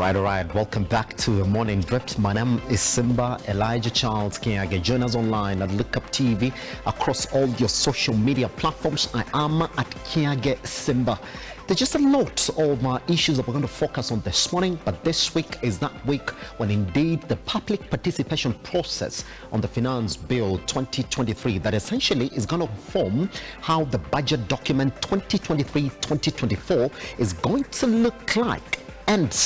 All right. Welcome back to Morning Drift. My name is Simba Elijah Charles Kiage. Join us online at Look Up TV across all your social media platforms. I am at Kiage Simba. There's just a lot of issues that we're going to focus on this morning, but this week is that week when indeed the public participation process on the Finance Bill 2023 that essentially is going to form how the budget document 2023-2024 is going to look like. And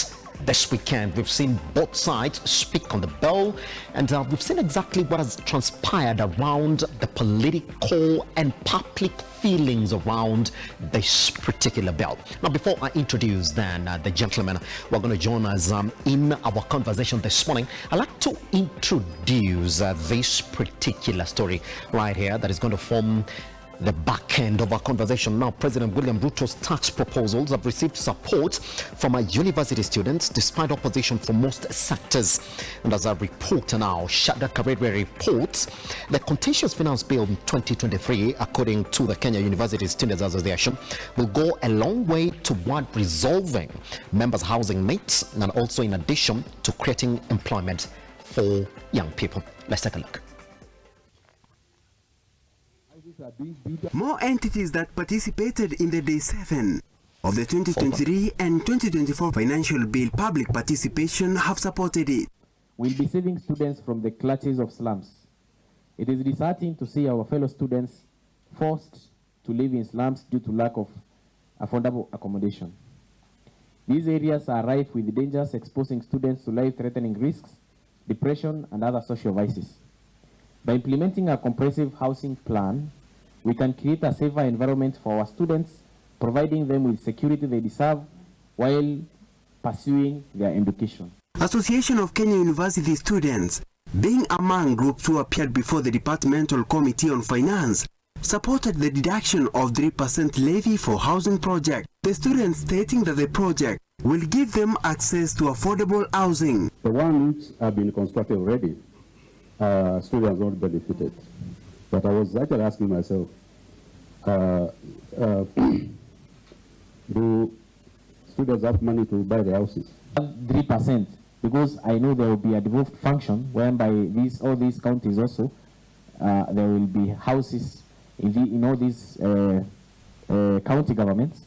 this weekend, we've seen both sides speak on the bill, and we've seen exactly what has transpired around the political and public feelings around this particular bill. Now, before I introduce then the gentlemen who are going to join us in our conversation this morning, I'd like to introduce this particular story right here that is going to form the back end of our conversation. Now, President William Ruto's tax proposals have received support from our university students despite opposition from most sectors. And as a reporter now, Shada Karere reports, the contentious finance bill 2023, according to the Kenya University Students Association, will go a long way toward resolving members' housing needs and also in addition to creating employment for young people. Let's take a look. More entities that participated in the Day 7 of the 2023 and 2024 Financial Bill public participation have supported it. We'll be saving students from the clutches of slums. It is disheartening to see our fellow students forced to live in slums due to lack of affordable accommodation. These areas are rife with dangers exposing students to life-threatening risks, depression, and other social vices. By implementing a comprehensive housing plan, we can create a safer environment for our students, providing them with security they deserve while pursuing their education. Association of Kenya University Students, being among groups who appeared before the Departmental Committee on Finance, supported the deduction of 3% levy for housing project. The students stating that the project will give them access to affordable housing. The ones have been constructed already, students not benefited. But I was actually asking myself, do students have money to buy the houses? 3%, because I know there will be a devolved function whereby all these counties also, there will be houses in all these county governments.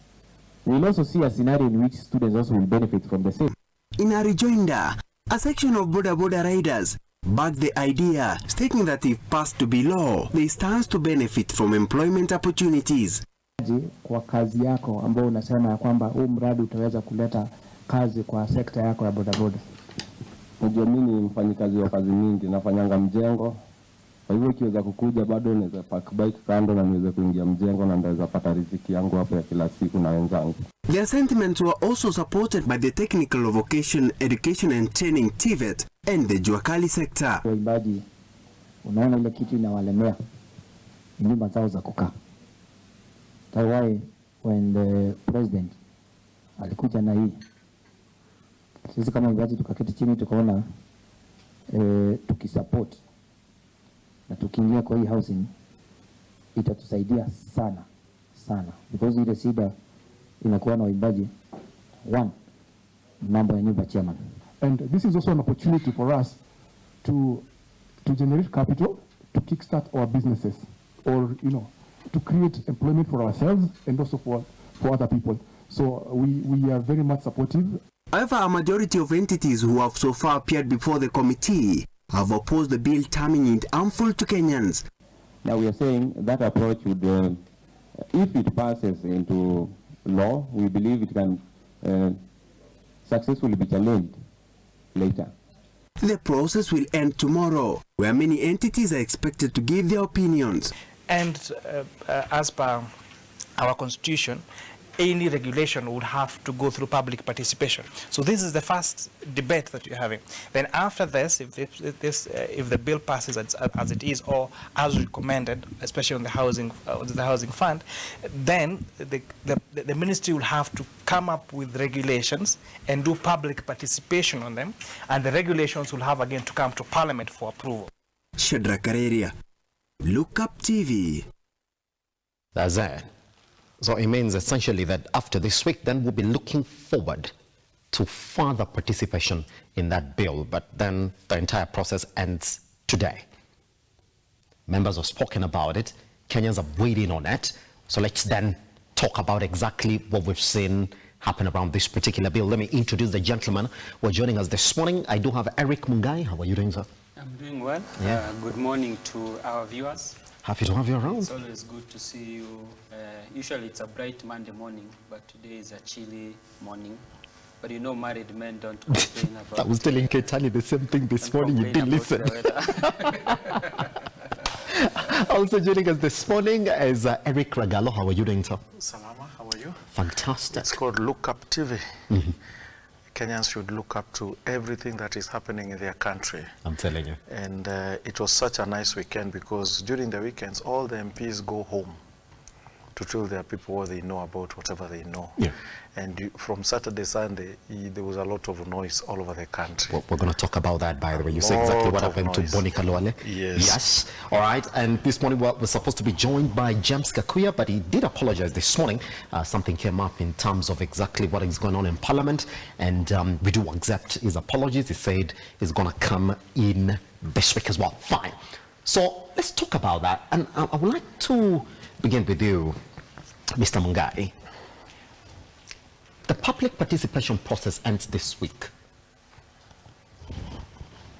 We'll also see a scenario in which students also will benefit from the same. In a rejoinder, a section of border riders backed the idea, stating that if passed to be law, they stand to benefit from employment opportunities. Kwa kazi yako ambao unasema ya kwamba huu mradi utaweza kuleta kazi kwa sekta yako ya bodaboda. Unajua mimi ni mfanyikazi wa kazi mingi, nafanyanga mjengo. Kwa hivyo ikiweza kukuja bado naweza park bike kando na niweze kuingia mjengo na ndaweza pata riziki yangu hapo ya kila siku na wenzangu. Their sentiments were also supported by the Technical Vocation Education and Training TVET and the Juakali sector. Waimbaji, unaona ile kitu inawalemea nyumba zao za kukaa. That's why when the president alikuja na hii, sisi kama waimbaji tukaketi chini tukaona tukisupport na tukiingia kwa hii housing itatusaidia sana because ile shida inakuwa na waimbaji mambo ya nyumba chairman. And this is also an opportunity for us to generate capital to kickstart our businesses, or to create employment for ourselves and also for other people. So we are very much supportive. However, a majority of entities who have so far appeared before the committee have opposed the bill, terming it harmful to Kenyans. Now we are saying that approach would, if it passes into law, we believe it can successfully be challenged later. The process will end tomorrow, where many entities are expected to give their opinions. And as per our constitution, any regulation would have to go through public participation. So this is the first debate that you're having. Then after this, if the bill passes as it is or as recommended, especially on the housing fund, then the ministry will have to come up with regulations and do public participation on them, and the regulations will have again to come to Parliament for approval. Shadra Kareria, Look Up TV. That's it. So it means essentially that after this week, then we'll be looking forward to further participation in that bill, but then the entire process ends today. Members have spoken about it. Kenyans are waiting on it. So let's then talk about exactly what we've seen happen around this particular bill. Let me introduce the gentleman who are joining us this morning. I do have Eric Mungai. How are you doing, sir? I'm doing well. Yeah. Good morning to our viewers. Happy to have you around. It's always good to see you. Usually it's a bright Monday morning, but today is a chilly morning. But you know, married men don't complain about. I was telling Ketani the same thing this morning. You didn't listen. Also joining us this morning is Eric Ragalo. How are you doing, sir? Salama, how are you? Fantastic. It's called Look Up TV. Kenyans should look up to everything that is happening in their country. I'm telling you. And it was such a nice weekend because during the weekends, all the MPs go home to tell their people what they know about whatever they know. Yeah. And from Saturday, Sunday, there was a lot of noise all over the country. We're going to talk about that, by the way. You say exactly what happened to Bonnie Kalwale. Yes. Yes. All right. And this morning we're supposed to be joined by James Kakuya, but he did apologize this morning. Something came up in terms of exactly what is going on in Parliament, and we do accept his apologies. He said he's going to come in this week as well. Fine. So let's talk about that. And I would like to begin with you, Mr. Mungai. The public participation process ends this week.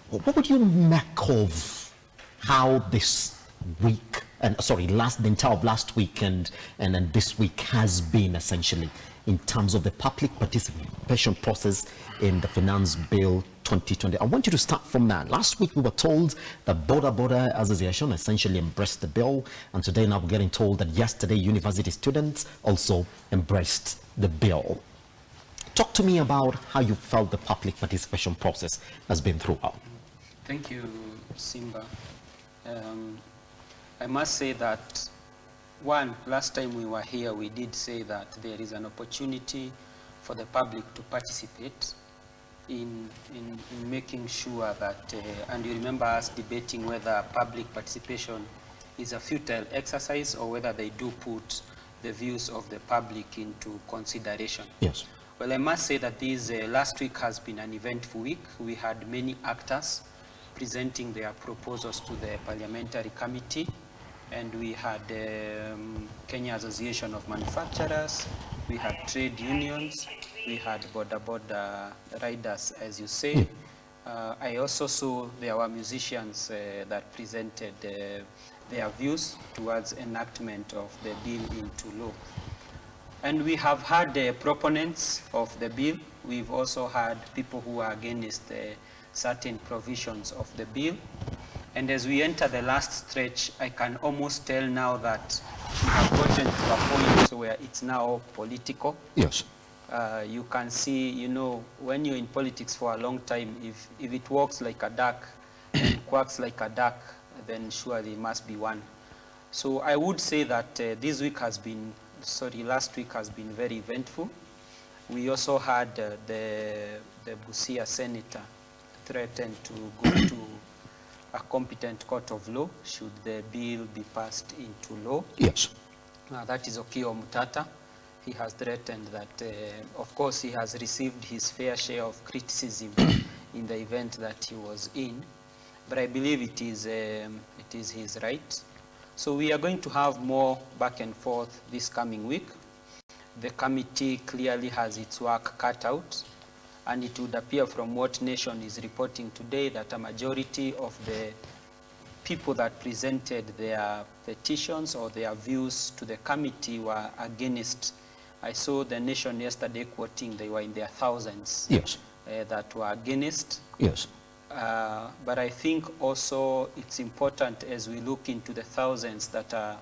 What would you make of how this week, and sorry, the entire of last week and then this week has been essentially in terms of the public participation process in the Finance Bill 2020? I want you to start from that. Last week we were told that Border Association essentially embraced the bill, and today now we're getting told that yesterday university students also embraced the bill. Talk to me about how you felt the public participation process has been throughout. Thank you, Simba. I must say that, last time we were here, we did say that there is an opportunity for the public to participate in making sure that, and you remember us debating whether public participation is a futile exercise or whether they do put the views of the public into consideration. Yes. Well, I must say that this last week has been an eventful week. We had many actors presenting their proposals to the parliamentary committee, and we had Kenya Association of Manufacturers, we had trade unions, we had border riders, as you say. I also saw there were musicians that presented their views towards enactment of the bill into law. And we have had proponents of the bill. We've also had people who are against certain provisions of the bill. And as we enter the last stretch, I can almost tell now that we have gotten to a point where it's now political. Yes. You can see, you know, when you're in politics for a long time, if it walks like a duck and quacks like a duck, then surely it must be one. So I would say that last week has been very eventful. We also had the Busia senator threaten to go to a competent court of law should the bill be passed into law. Yes. That is Okiya Omutata. He has threatened that, of course, he has received his fair share of criticism in the event that he was in, but I believe it is his right. So we are going to have more back and forth this coming week. The committee clearly has its work cut out, and it would appear from what Nation is reporting today that a majority of the people that presented their petitions or their views to the committee were against. I saw the Nation yesterday quoting they were in their thousands. Yes. That were against. Yes. But I think also it's important as we look into the thousands that are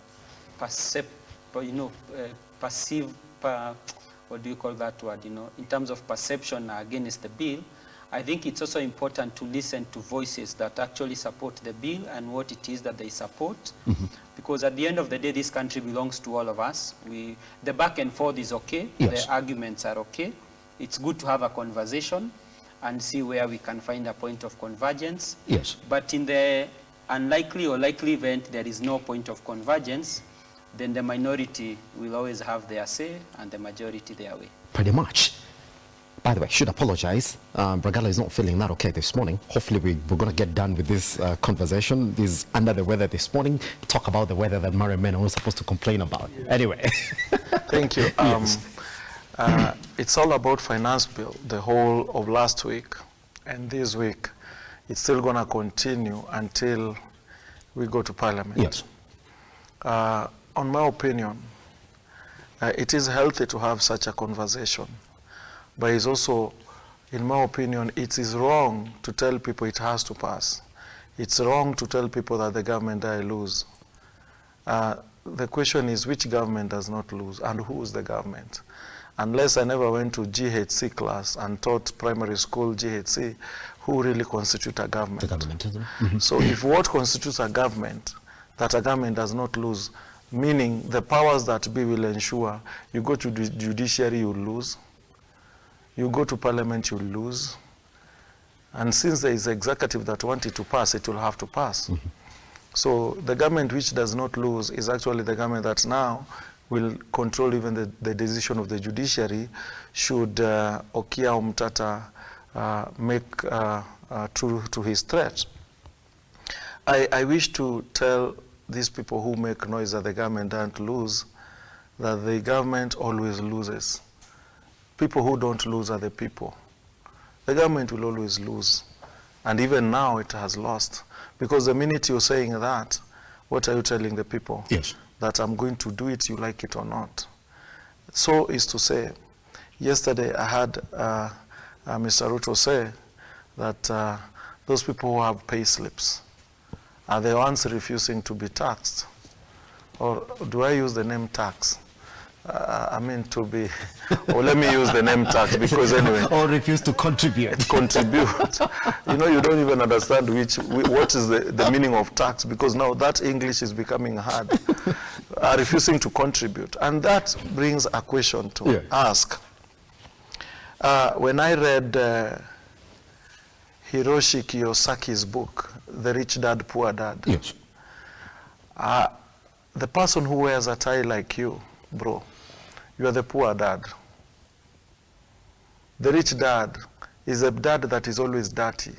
what do you call that word, in terms of perception against the bill. I think it's also important to listen to voices that actually support the bill and what it is that they support. Mm-hmm. Because at the end of the day, this country belongs to all of us. The back and forth is okay. Yes. The arguments are okay. It's good to have a conversation and see where we can find a point of convergence. Yes. But in the unlikely or likely event there is no point of convergence, then the minority will always have their say and the majority their way. Pretty much. By the way, I should apologize. Bragala is not feeling that okay this morning. Hopefully we're going to get done with this conversation. He's under the weather this morning. Talk about the weather that Mary Mena was supposed to complain about. Anyway. Thank you. Yes. It's all about finance bill, the whole of last week and this week. It's still going to continue until we go to Parliament. Yes. On my opinion, it is healthy to have such a conversation, but it's also, in my opinion, it is wrong to tell people it has to pass. It's wrong to tell people that the government does lose. The question is, which government does not lose, and who is the government? Unless I never went to GHC class and taught primary school GHC, who really constitute a government? The government, isn't it? Mm-hmm. So if what constitutes a government, that a government does not lose, meaning the powers that be will ensure you go to the judiciary, you lose. You go to parliament, you lose. And since there is executive that want it to pass, it will have to pass. Mm-hmm. So the government which does not lose is actually the government that now will control even the decision of the judiciary should Okia Omtata make true to his threat. I wish to tell these people who make noise that the government don't lose, that the government always loses. People who don't lose are the people. The government will always lose. And even now it has lost. Because the minute you're saying that, what are you telling the people? Yes. That I'm going to do it, you like it or not. So is to say, yesterday I had Mr. Ruto say that those people who have pay slips are the ones refusing to be taxed. Or do I use the name tax? I mean to be, or let me use the name tax because anyway. Or refuse to contribute. Contribute. You know, you don't even understand what is the meaning of tax, because now that English is becoming hard. Refusing to contribute. And that brings a question to ask. When I read Hiroshi Kiyosaki's book, The Rich Dad, Poor Dad, yes. The person who wears a tie like you, bro, you are the poor dad. The rich dad is a dad that is always dirty,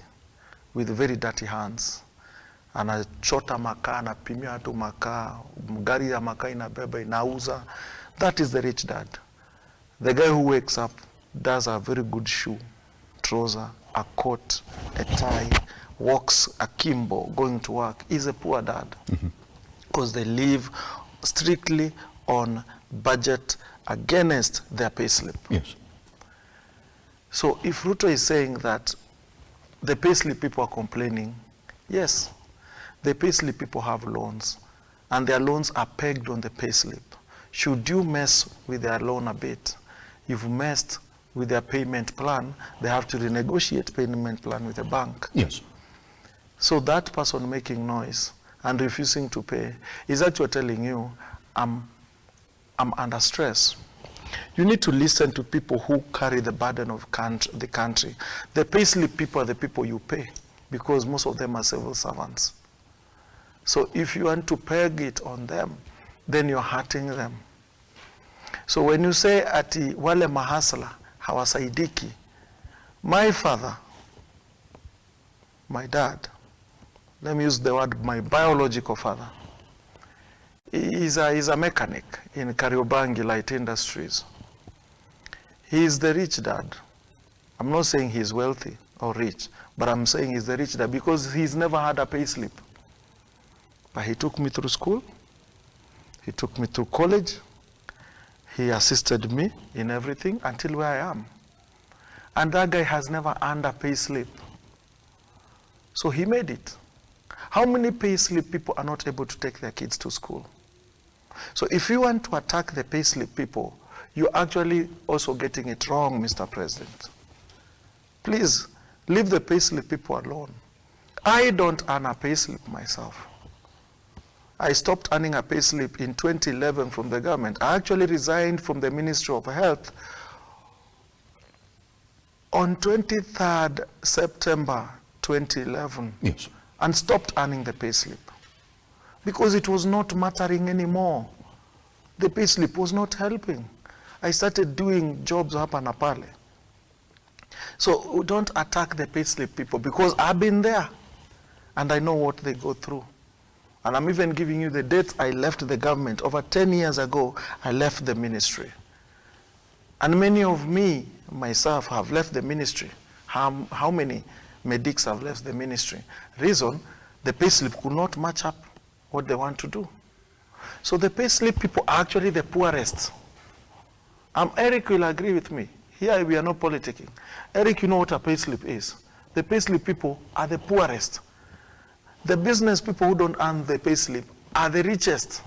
with very dirty hands. Anachota makaa, anapimia watu makaa, gari ya makaa inabeba, inauza. That is the rich dad. The guy who wakes up, does a very good shoe, trouser, a coat, a tie, walks akimbo, going to work, is a poor dad. Because they live strictly on budget against their payslip. Yes. So if Ruto is saying that the payslip people are complaining, yes, the payslip people have loans, and their loans are pegged on the payslip. Should you mess with their loan a bit, you've messed with their payment plan, they have to renegotiate payment plan with the bank. Yes. So that person making noise and refusing to pay is actually telling you, I'm under stress. You need to listen to people who carry the burden of the country. The payslip people are the people you pay, because most of them are civil servants. So if you want to peg it on them, then you're hurting them. So when you say ati wale mahasla hawasaidiki, my father, my dad, let me use the word, my biological father, he's a mechanic in Kariobangi Light Industries. He is the rich dad. I'm not saying he's wealthy or rich, but I'm saying he's the rich dad because he's never had a pay slip. But he took me through school, he took me through college, he assisted me in everything until where I am. And that guy has never earned a pay slip. So he made it. How many pay slip people are not able to take their kids to school? So if you want to attack the pay slip people, you're actually also getting it wrong, Mr. President. Please, leave the pay slip people alone. I don't earn a pay slip myself. I stopped earning a pay slip in 2011 from the government. I actually resigned from the Ministry of Health on 23rd September 2011. Yes. And stopped earning the pay slip because it was not mattering anymore. The pay slip was not helping. I started doing jobs hapa na pale. So don't attack the payslip people, because I've been there and I know what they go through. And I'm even giving you the dates I left the government. Over 10 years ago, I left the ministry. And many of me, myself, have left the ministry. How many medics have left the ministry? Reason, the payslip could not match up what they want to do. So the payslip people are actually the poorest. Eric will agree with me. Here we are not politicking. Eric, you know what a payslip is. The payslip people are the poorest. The business people who don't earn the payslip are the richest.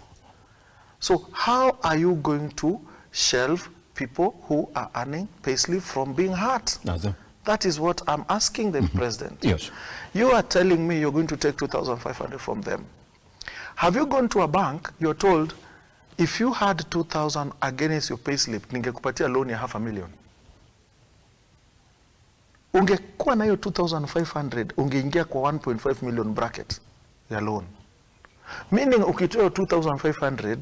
So how are you going to shelve people who are earning payslip from being hurt? That is what I'm asking the president. Yes. You are telling me you're going to take 2,500 from them. Have you gone to a bank, you're told, if you had 2,000 against your payslip, ningekupatia loan ya $500,000. Ungekuwa na hiyo 2,500, ungeingia kwa 1.5 million bracket ya loan. Meaning ukitoa 2,500,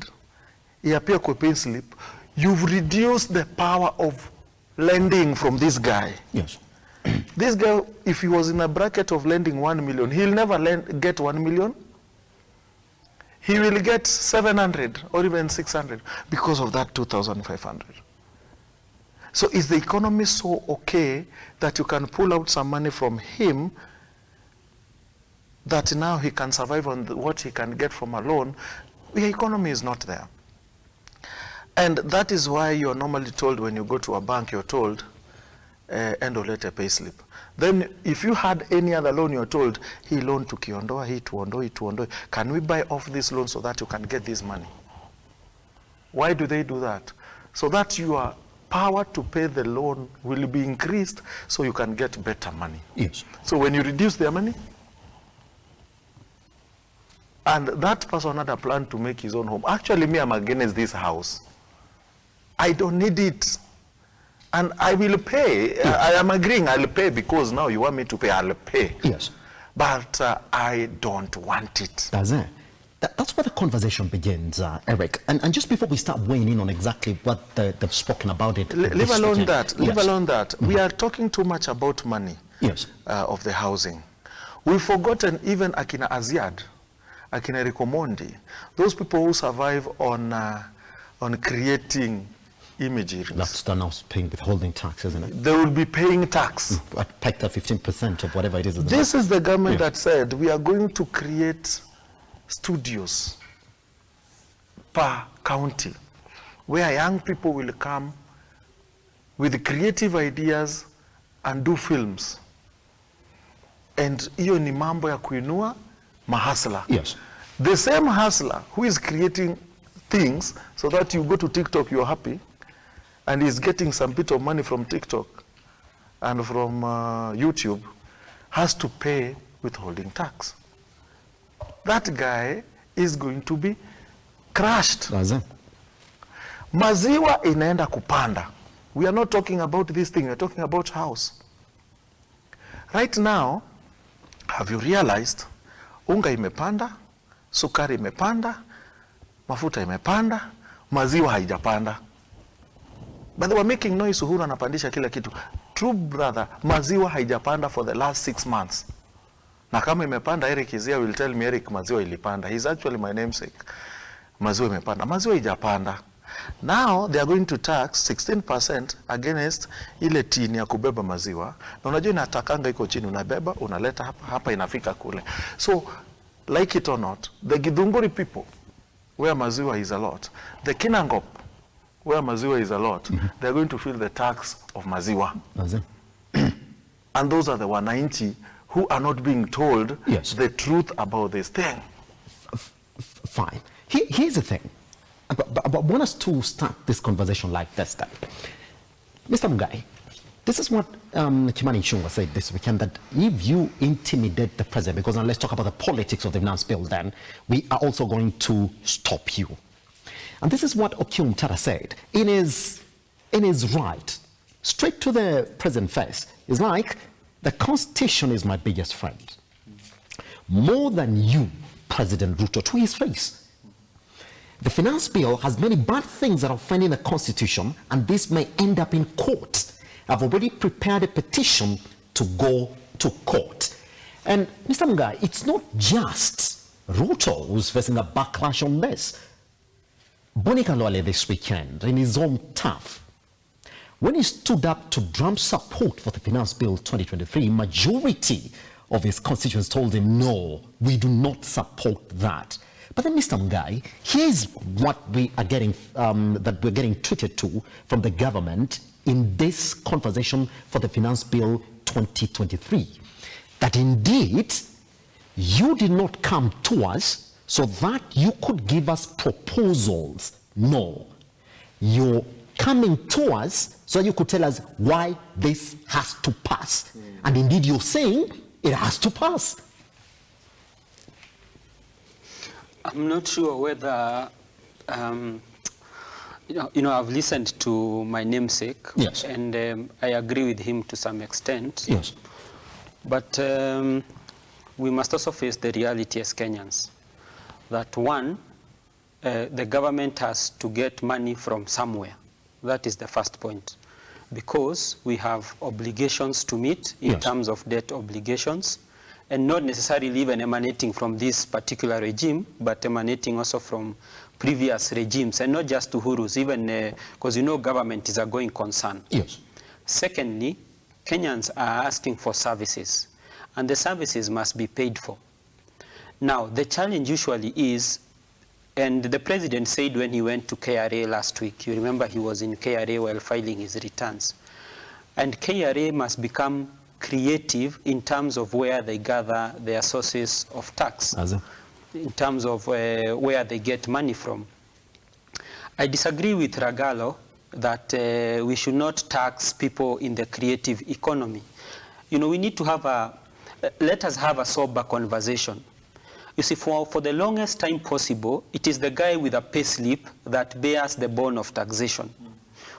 iapia kwa payslip, you've reduced the power of lending from this guy. Yes. This guy, if he was in a bracket of lending 1 million, he'll never get 1 million. He will get 700 or even 600 because of that 2,500. So is the economy so okay that you can pull out some money from him that now he can survive on what he can get from a loan? The economy is not there. And that is why you're normally told when you go to a bank, you're told, end of letter pay slip. Then if you had any other loan, you're told, hii loan tukiondoa, hii tuondoe. Can we buy off this loan so that you can get this money? Why do they do that? So that your power to pay the loan will be increased so you can get better money. Yes. So when you reduce their money, and that person had a plan to make his own home. Actually, me, I'm against this house. I don't need it. And I will pay. Yes. I am agreeing, I'll pay because now you want me to pay, I'll pay. Yes. But I don't want it. That's it. That's where the conversation begins, Eric. And just before we start weighing in on exactly what they've spoken about it. Leave alone that. Leave alone that. Mm-hmm. We are talking too much about money. Yes. Of the housing. We've forgotten even Akina Aziad, Akina Rikomondi, those people who survive on creating imagery. That's now paying withholding tax, isn't it? They will be paying tax. Like the 15% of whatever it is. This is the government that said we are going to create studios per county where young people will come with creative ideas and do films. And hiyo ni mambo ya kuinua mahasla. Yes. The same hustler who is creating things so that you go to TikTok, you're happy, and is getting some bit of money from TikTok and from YouTube, has to pay withholding tax. That guy is going to be crushed. Maziwa inaenda kupanda. We are not talking about this thing, we are talking about house. Right now, have you realized, unga imepanda, sukari imepanda, mafuta imepanda, maziwa haijapanda. But they were making noise, Uhuru anapandisha kila kitu. True brother, maziwa haijapanda for the last 6 months. Na kama imepanda, Eric is here, will tell me, Eric, maziwa ilipanda. He's actually my namesake. Maziwa imepanda. Maziwa haijapanda. Now they are going to tax 16% against ile tini ya kubeba maziwa. Na unajua inatakanga iko chini, unabeba, unaleta hapa inafika kule. So, like it or not, the Githunguri people, where maziwa is a lot, the Kinangop, where maziwa is a lot, they're going to feel the tax of maziwa. And those are the 190 who are not being told the truth about this thing. Fine. Here's the thing. But I want us to start this conversation like this. Then. Mr. Mungai, this is what Kimani Ichung'wah said this weekend, that if you intimidate the president, because now let's talk about the politics of the finance bill, then we are also going to stop you. And this is what Okium Tara said in his right, straight to the president face. It's like, the Constitution is my biggest friend. More than you, President Ruto, to his face. The finance bill has many bad things that are offending the Constitution, and this may end up in court. have already prepared a petition to go to court. And Mr. Mungai, it's not just Ruto who's facing a backlash on this. Boni Khalwale this weekend, in his own turf, when he stood up to drum support for the Finance Bill 2023, majority of his constituents told him, no, we do not support that. But then, Mr. Mungai, here's what we are getting, that we're getting treated to from the government in this conversation for the Finance Bill 2023. That indeed, you did not come to us so that you could give us proposals. No, you're coming to us so you could tell us why this has to pass. And indeed, you're saying it has to pass. I'm not sure whether, I've listened to my namesake, yes, and I agree with him to some extent. Yes. But we must also face the reality as Kenyans, that one, the government has to get money from somewhere. That is the first point, because we have obligations to meet in yes, terms of debt obligations, and not necessarily even emanating from this particular regime, but emanating also from previous regimes, and not just Uhuru's, even because government is a going concern. Yes. Secondly, Kenyans are asking for services, and the services must be paid for. Now, the challenge usually is, and the president said when he went to KRA last week, you remember he was in KRA while filing his returns, and KRA must become creative in terms of where they gather their sources of tax, in terms of where they get money from. I disagree with Ragalo that we should not tax people in the creative economy. We need to have let us have a sober conversation. You see, for the longest time possible, it is the guy with a payslip that bears the burden of taxation.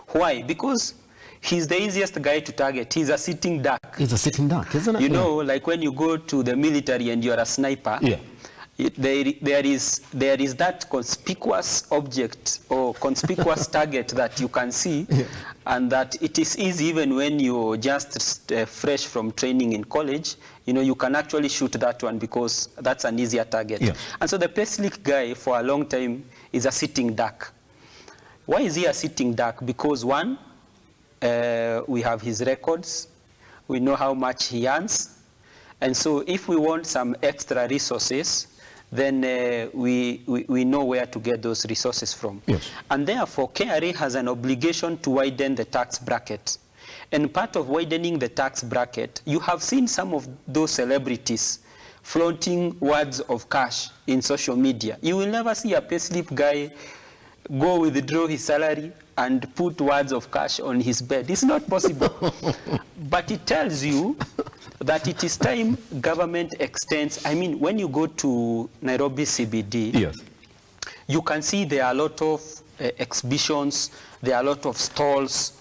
Why? Because he's the easiest guy to target. He's a sitting duck. He's a sitting duck, isn't it? Like when you go to the military and you're a sniper, yeah, there is that conspicuous object or conspicuous target that you can see, yeah, and that it is easy even when you're just fresh from training in college. You can actually shoot that one because that's an easier target. Yeah. And so the payslip guy for a long time is a sitting duck. Why is he a sitting duck? Because one, we have his records, we know how much he earns, and so if we want some extra resources, then we know where to get those resources from. Yes. And therefore, KRA has an obligation to widen the tax bracket. And part of widening the tax bracket, you have seen some of those celebrities flaunting words of cash in social media. You will never see a payslip guy go withdraw his salary and put words of cash on his bed. It's not possible. But it tells you that it is time government extends. I mean, when you go to Nairobi CBD, yes, you can see there are a lot of exhibitions, there are a lot of stalls.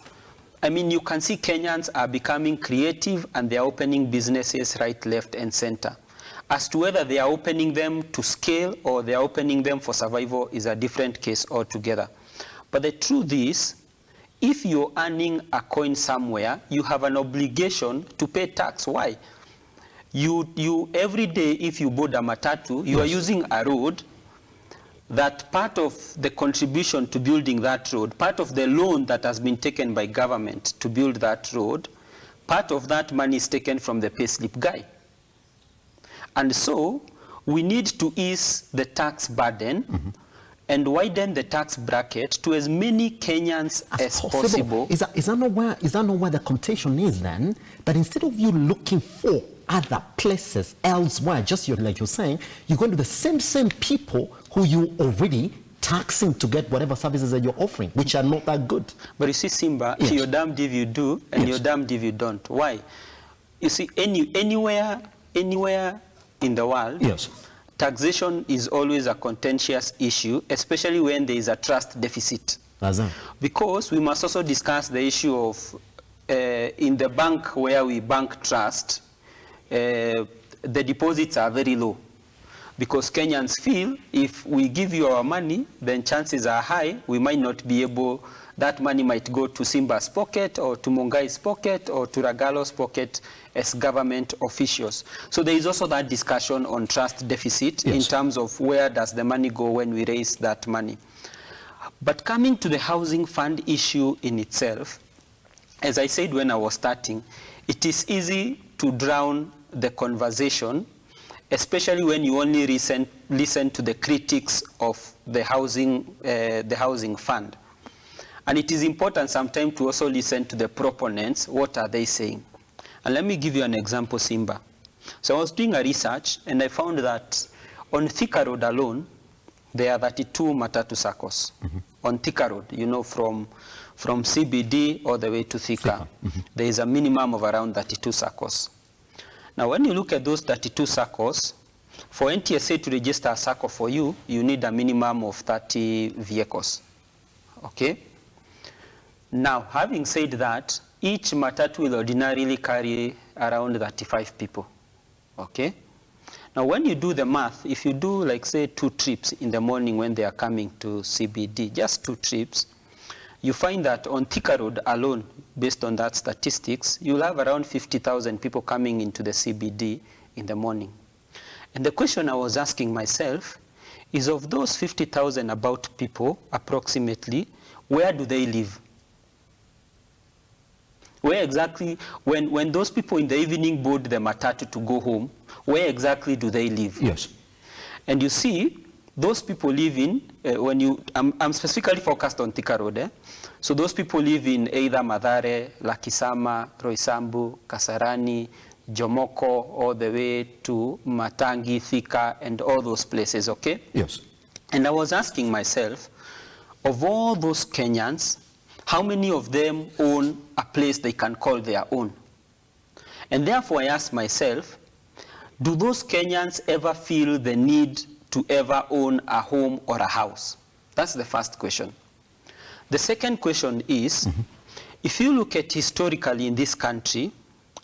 I mean, you can see Kenyans are becoming creative and they are opening businesses right, left, and center. As to whether they are opening them to scale or they are opening them for survival is a different case altogether. But the truth is, if you're earning a coin somewhere, you have an obligation to pay tax. Why? You every day, if you board a matatu, you yes, are using a road that part of the contribution to building that road, part of the loan that has been taken by government to build that road, part of that money is taken from the payslip guy. And so we need to ease the tax burden, mm-hmm, and widen the tax bracket to as many Kenyans as possible. Is that not where the contention is then? That instead of you looking for other places elsewhere, just like you're saying, you're going to the same people who you already taxing to get whatever services that you're offering, which are not that good. But you see, Simba, yes, you're damned if you do, and yes, you're damned if you don't. Why? You see, anywhere in the world, yes, taxation is always a contentious issue, especially when there is a trust deficit. Because we must also discuss the issue of, in the bank where we bank trust, the deposits are very low. Because Kenyans feel if we give you our money, then chances are high we might not be able that money might go to Simba's pocket or to Mungai's pocket or to Ragalo's pocket as government officials. So there is also that discussion on trust deficit in terms of where does the money go when we raise that money. But coming to the housing fund issue in itself, as I said when I was starting, it is easy to drown the conversation, especially when you only listen to the critics of the housing fund. And it is important sometimes to also listen to the proponents. What are they saying? And let me give you an example, Simba. So I was doing a research, and I found that on Thika Road alone, there are 32 Matatu SACCOs. On Thika Road, you know, from CBD all the way to Thika. There is a minimum of around 32 SACCOs. Now, when you look at those 32 SACCOs, for NTSA to register a SACCO for you, you need a minimum of 30 vehicles. Okay? Now, having said that, each Matatu will ordinarily carry around 35 people. Okay? Now, when you do the math, if you do, like, say, 2 trips in the morning when they are coming to CBD, just 2 trips, you find that on Thika Road alone, based on that statistics, you'll have around 50,000 people coming into the CBD in the morning. And the question I was asking myself is, of those 50,000 about people, approximately, where do they live? Where exactly, when those people in the evening board the Matatu to go home, where exactly do they live? Yes. And you see, those people live in, I'm specifically focused on Thika Road. So those people live in either Mathare, Lakisama, Roysambu, Kasarani, Jomoko, all the way to Matangi, Thika, and all those places, okay? Yes. And I was asking myself, of all those Kenyans, how many of them own a place they can call their own? And therefore I asked myself, do those Kenyans ever feel the need to ever own a home or a house? That's the first question. The second question is, if you look at historically in this country,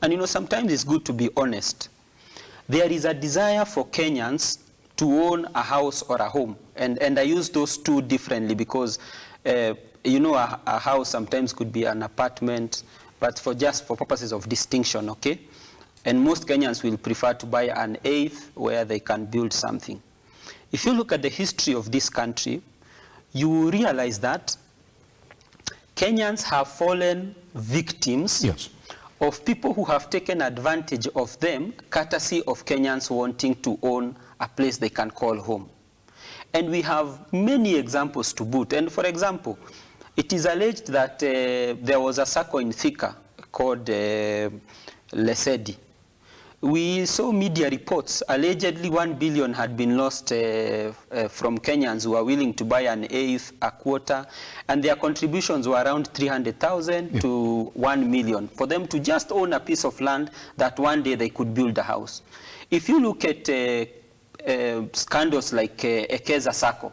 and you know, sometimes it's good to be honest, there is a desire for Kenyans to own a house or a home. And I use those two differently because, you know, a house sometimes could be an apartment, but for purposes of distinction, okay? And most Kenyans will prefer to buy an eighth where they can build something. If you look at the history of this country, you will realize that Kenyans have fallen victims of people who have taken advantage of them, courtesy of Kenyans wanting to own a place they can call home. And we have many examples to boot. And for example, it is alleged that there was a SACCO in Thika called Lesedi. We saw media reports, allegedly 1 billion had been lost from Kenyans who are willing to buy an eighth, a quarter, and their contributions were around 300,000 to 1 million for them to just own a piece of land that one day they could build a house. If you look at scandals like Ekeza SACCO,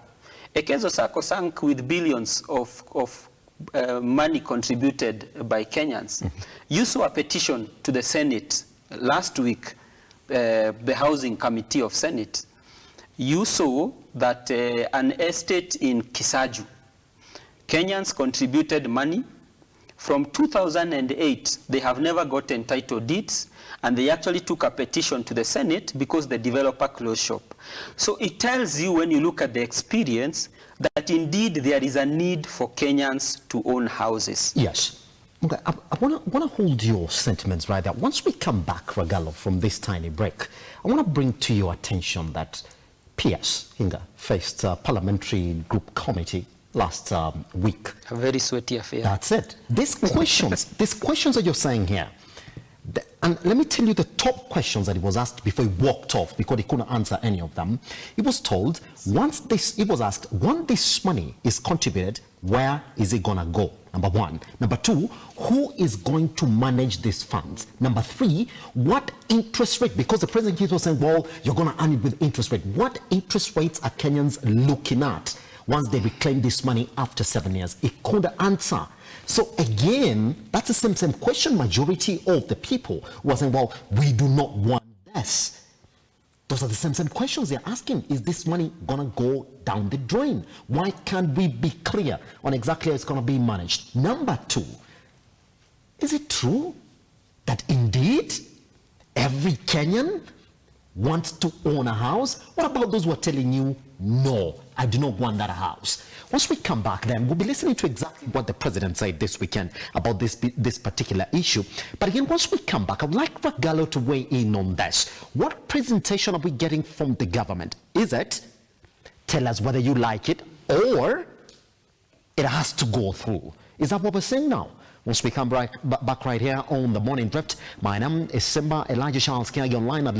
Ekeza SACCO sank with billions of money contributed by Kenyans. You saw a petition to the Senate last week, the Housing Committee of Senate. You saw that an estate in Kisaju, Kenyans contributed money. From 2008, they have never gotten title deeds, and they actually took a petition to the Senate because the developer closed shop. So it tells you, when you look at the experience, that indeed there is a need for Kenyans to own houses. Yes. Okay, I want to hold your sentiments right there. Once we come back, Ragalo, from this tiny break, I want to bring to your attention that PS Hinga faced a parliamentary group committee last week. A very sweaty affair. That's it. These questions that you're saying here, and let me tell you the top questions that he was asked before he walked off, because he couldn't answer any of them. He was told, he was asked, once this money is contributed, where is it gonna go? Number one. Number two, who is going to manage these funds? Number three, what interest rate? Because the president keeps on saying, well, you're gonna earn it with interest rate. What interest rates are Kenyans looking at once they reclaim this money after 7 years? He couldn't answer. So again, that's the same question. Majority of the people were saying, well, we do not want this. Those are the same questions they're asking. Is this money gonna go down the drain? Why can't we be clear on exactly how it's gonna be managed? Number two, is it true that indeed every Kenyan wants to own a house? What about those who are telling you, no, I do not want that house? Once we come back, then we'll be listening to exactly what the president said this weekend about this particular issue. But again, once we come back, I'd like Ragalo to weigh in on this. What presentation are we getting from the government? Is it, tell us whether you like it, or it has to go through? Is that what we're saying now? Once we come back right here on The Morning Drift, my name is Simba Elijah Charles Kiagi online at